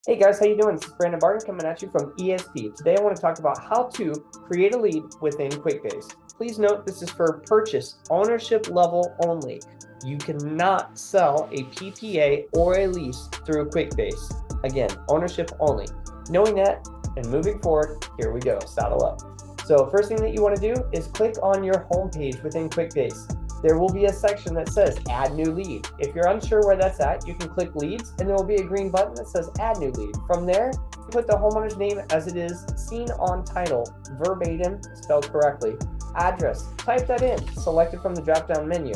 Hey guys, how you doing? This is Brandon Barton coming at you from ESP. Today I want to talk about how to create a lead within Quickbase. Please note this is for purchase ownership level only. You cannot sell a PPA or a lease through Quickbase. Again, ownership only. Knowing that and moving forward, here we go, saddle up. So first thing that you want to do is click on your home page within Quickbase. There will be a section that says add new lead. If you're unsure where that's at, you can click leads and there will be a green button that says add new lead. From there, put the homeowner's name as it is seen on title, verbatim, spelled correctly. Address, type that in, select it from the drop-down menu.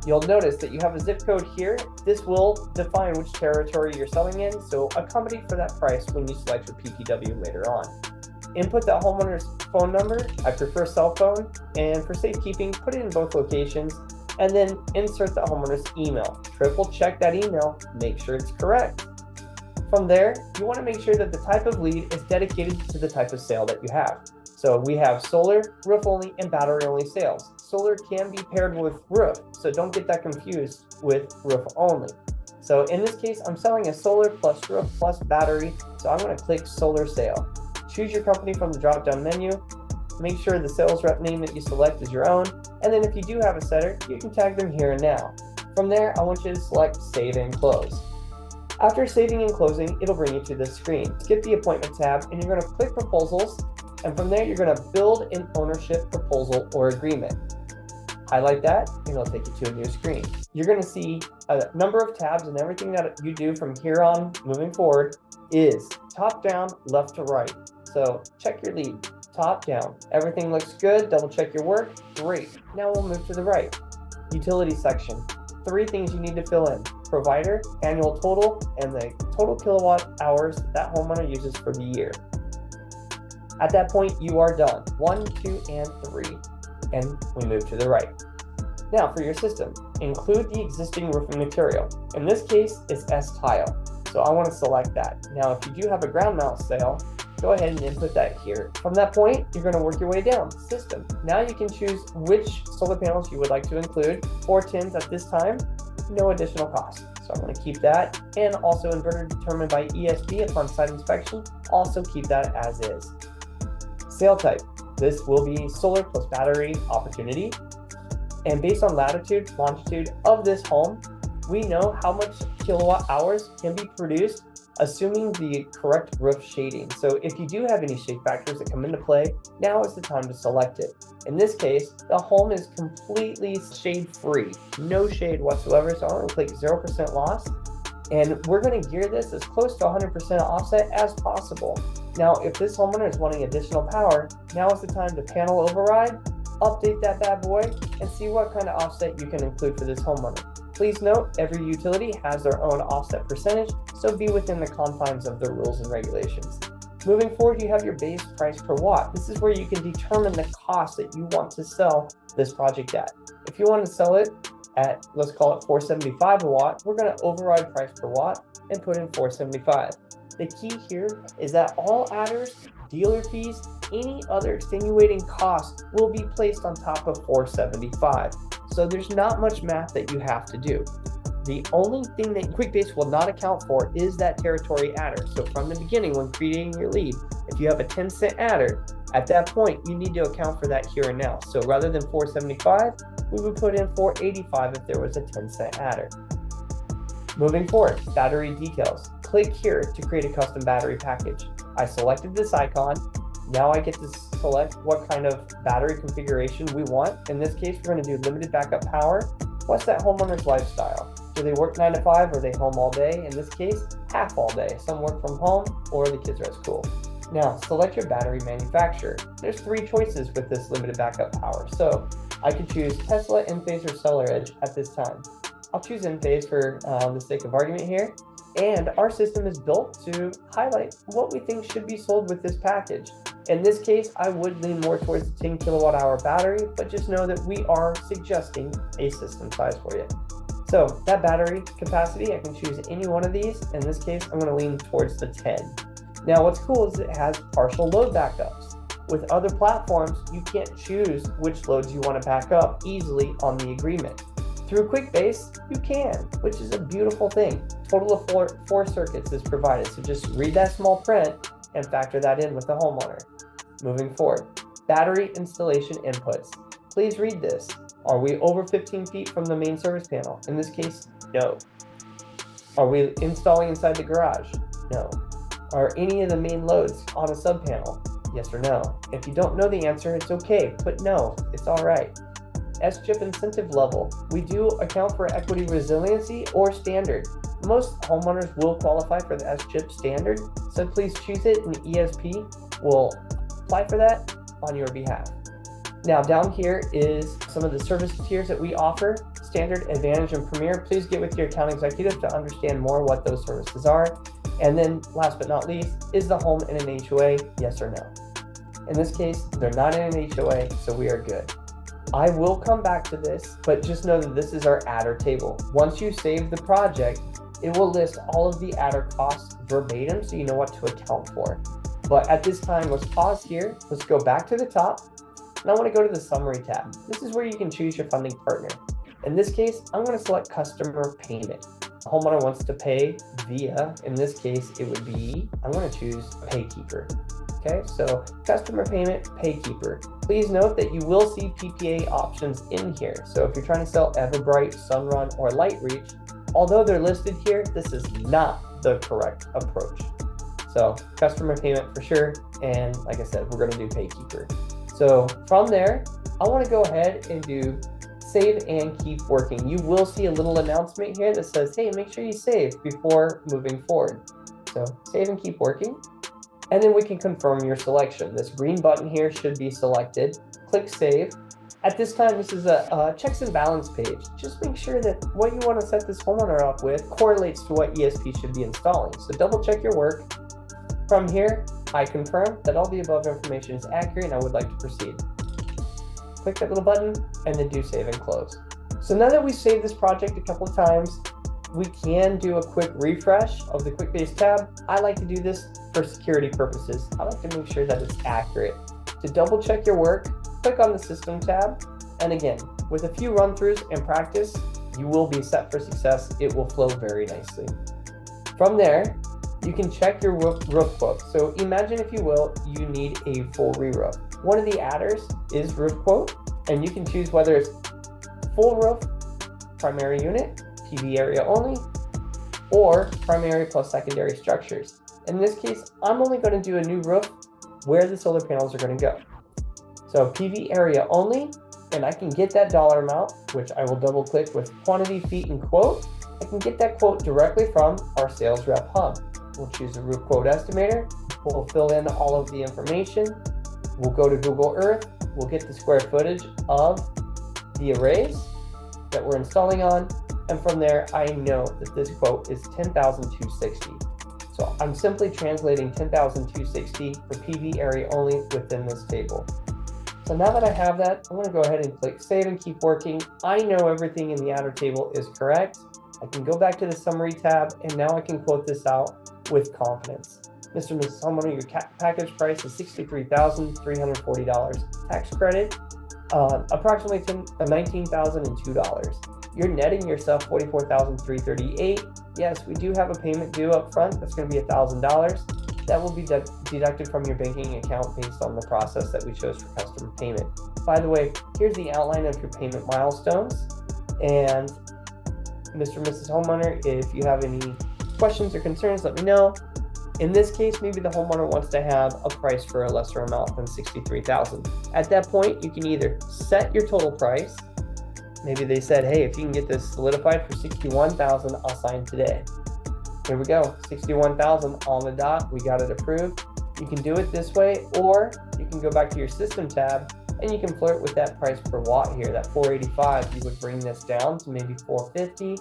You'll notice that you have a zip code here. This will define which territory you're selling in, so accommodate for that price when you select your PPW later on. Input that homeowner's phone number. I prefer cell phone, and for safekeeping, put it in both locations, and then insert the homeowner's email. Triple check that email, make sure it's correct. From there, you want to make sure that the type of lead is dedicated to the type of sale that you have. So we have solar, roof only, and battery only sales. Solar can be paired with roof, so don't get that confused with roof only. So in this case, I'm selling a solar plus roof plus battery, so I'm going to click solar sale. Choose your company from the drop-down menu. Make sure the sales rep name that you select is your own. And then if you do have a setter, you can tag them here and now. From there, I want you to select Save and Close. After saving and closing, it'll bring you to this screen. Skip the Appointment tab, and you're going to click Proposals. And from there, you're going to build an ownership proposal or agreement. Highlight that, and it'll take you to a new screen. You're going to see a number of tabs, and everything that you do from here on moving forward is top down, left to right. So check your lead, top down. Everything looks good, double check your work, great. Now we'll move to the right. Utility section. 3 things you need to fill in: provider, annual total, and the total kilowatt hours that homeowner uses for the year. At that point, you are done. 1, 2, and 3. And we move to the right. Now for your system, include the existing roofing material. In this case, it's S-tile. So I want to select that. Now, if you do have a ground mount sale, go ahead and input that here. From that point, you're going to work your way down. System. Now you can choose which solar panels you would like to include. 4 tins at this time, no additional cost. So I'm going to keep that. And also inverter determined by ESP upon site inspection. Also keep that as is. Sale type. This will be solar plus battery opportunity. And based on latitude, longitude of this home, we know how much kilowatt hours can be produced assuming the correct roof shading. So if you do have any shade factors that come into play, now is the time to select it. In this case, the home is completely shade free, no shade whatsoever. So I'm going to click 0% loss, and we're going to gear this as close to 100% offset as possible. Now, if this homeowner is wanting additional power, now is the time to panel override, update that bad boy, and see what kind of offset you can include for this homeowner. Please note, every utility has their own offset percentage, so be within the confines of the rules and regulations. Moving forward, you have your base price per watt. This is where you can determine the cost that you want to sell this project at. If you want to sell it at, let's call it $4.75 a watt, we're going to override price per watt and put in $4.75. The key here is that all adders, dealer fees, any other extenuating costs will be placed on top of $4.75. So there's not much math that you have to do. The only thing that Quickbase will not account for is that territory adder. So from the beginning, when creating your lead, if you have a 10-cent adder, at that point, you need to account for that here and now. So rather than $4.75, we would put in $4.85 if there was a 10-cent adder. Moving forward, battery details. Click here to create a custom battery package. I selected this icon. Now I get to select what kind of battery configuration we want. In this case, we're going to do limited backup power. What's that homeowner's lifestyle? Do they work 9 to 5 or are they home all day? In this case, half all day. Some work from home or the kids are at school. Now, select your battery manufacturer. There's 3 choices with this limited backup power. So I could choose Tesla, Enphase, or SolarEdge at this time. I'll choose Enphase for the sake of argument here. And our system is built to highlight what we think should be sold with this package. In this case, I would lean more towards the 10 kilowatt hour battery, but just know that we are suggesting a system size for you. So that battery capacity, I can choose any one of these. In this case, I'm going to lean towards the 10. Now, what's cool is it has partial load backups. With other platforms, you can't choose which loads you want to back up easily on the agreement. Through Quickbase, you can, which is a beautiful thing. Total of four circuits is provided, so just read that small print and factor that in with the homeowner. Moving forward, battery installation inputs. Please read this. Are we over 15 feet from the main service panel? In this case, no. Are we installing inside the garage? No. Are any of the main loads on a sub panel? Yes or no? If you don't know the answer, it's okay. Put no, it's all right. S-chip incentive level. We do account for equity resiliency or standard. Most homeowners will qualify for the S-chip standard, so please choose it and ESP will apply for that on your behalf. Now down here is some of the service tiers that we offer. Standard, Advantage, and Premier. Please get with your account executive to understand more what those services are. And then last but not least, is the home in an HOA, yes or no? In this case, they're not in an HOA, so we are good. I will come back to this, but just know that this is our adder table. Once you save the project, it will list all of the adder costs verbatim, so you know what to account for. But at this time, let's pause here. Let's go back to the top. And I want to go to the summary tab. This is where you can choose your funding partner. In this case, I'm going to select customer payment. The homeowner wants to pay via, in this case, it would be, I'm going to choose Paykeeper. Okay, so customer payment, Paykeeper. Please note that you will see PPA options in here. So if you're trying to sell Everbright, Sunrun, or LightReach, although they're listed here, this is not the correct approach. So customer payment for sure. And like I said, we're going to do Paykeeper. So from there, I want to go ahead and do save and keep working. You will see a little announcement here that says, hey, make sure you save before moving forward. So save and keep working. And then we can confirm your selection. This green button here should be selected. Click save. At this time, this is a checks and balance page. Just make sure that what you want to set this homeowner up with correlates to what ESP should be installing. So double check your work. From here, I confirm that all the above information is accurate and I would like to proceed. Click that little button and then do save and close. So now that we've saved this project a couple of times, we can do a quick refresh of the Quickbase tab. I like to do this for security purposes. I like to make sure that it's accurate. To double check your work, click on the System tab. And again, with a few run-throughs and practice, you will be set for success. It will flow very nicely. From there, you can check your roof quote. So imagine, if you will, you need a full re-roof. One of the adders is roof quote, and you can choose whether it's full roof, primary unit, PV area only, or primary plus secondary structures. In this case, I'm only going to do a new roof where the solar panels are going to go. So PV area only, and I can get that dollar amount, which I will double click with quantity, feet, and quote. I can get that quote directly from our sales rep hub. We'll choose a roof quote estimator. We'll fill in all of the information. We'll go to Google Earth. We'll get the square footage of the arrays that we're installing on. And from there, I know that this quote is $10,260. So I'm simply translating $10,260 for PV area only within this table. So now that I have that, I'm going to go ahead and click save and keep working. I know everything in the adder table is correct. I can go back to the summary tab, and now I can quote this out with confidence. Mr. and Mrs. Homeowner, your package price is $63,340. Tax credit, approximately $19,002. You're netting yourself $44,338. Yes, we do have a payment due up front. That's going to be $1,000. That will be deducted from your banking account based on the process that we chose for customer payment. By the way, here's the outline of your payment milestones. And Mr. and Mrs. Homeowner, if you have any questions or concerns, let me know. In this case, maybe the homeowner wants to have a price for a lesser amount than $63,000. At that point, you can either set your total price. Maybe they said, hey, if you can get this solidified for $61,000, I'll sign today. Here we go, $61,000 on the dot. We got it approved. You can do it this way, or you can go back to your system tab and you can flirt with that price per watt here, that 485. You would bring this down to maybe 450,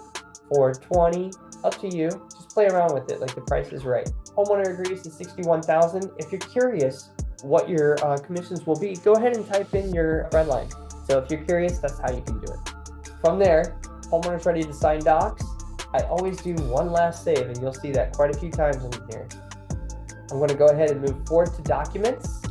420, up to you. Just play around with it like the price is right. Homeowner agrees to $61,000. If you're curious what your commissions will be, go ahead and type in your red line. So if you're curious, that's how you can do it. From there, homeowner's ready to sign docs. I always do one last save, and you'll see that quite a few times in here. I'm going to go ahead and move forward to documents.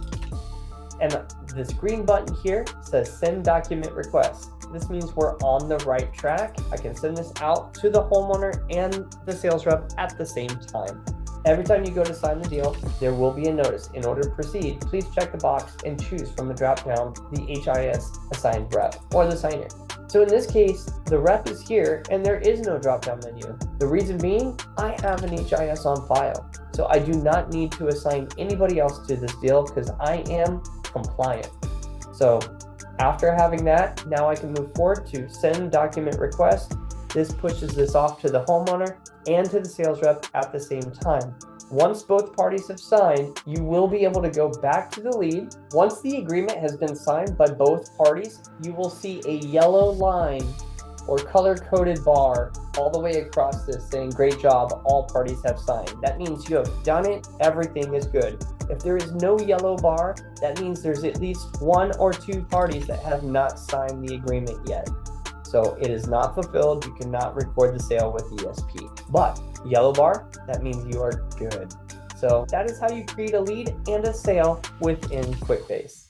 And this green button here says send document request. this means we're on the right track. I can send this out to the homeowner and the sales rep at the same time. Every time you go to sign the deal, there will be a notice. In order to proceed, please check the box and choose from the drop-down the HIS assigned rep or the signer. So in this case, the rep is here and there is no drop-down menu. The reason being, I have an HIS on file. So I do not need to assign anybody else to this deal because I am compliant. So after having that, now I can move forward to send document request. This pushes this off to the homeowner and to the sales rep at the same time. Once both parties have signed, you will be able to go back to the lead. Once the agreement has been signed by both parties, you will see a yellow line or color-coded bar all the way across this saying, great job, all parties have signed. That means you have done it, everything is good. If there is no yellow bar, that means there's at least 1 or 2 parties that have not signed the agreement yet. So it is not fulfilled. You cannot record the sale with ESP. But yellow bar, that means you are good. So that is how you create a lead and a sale within Quickbase.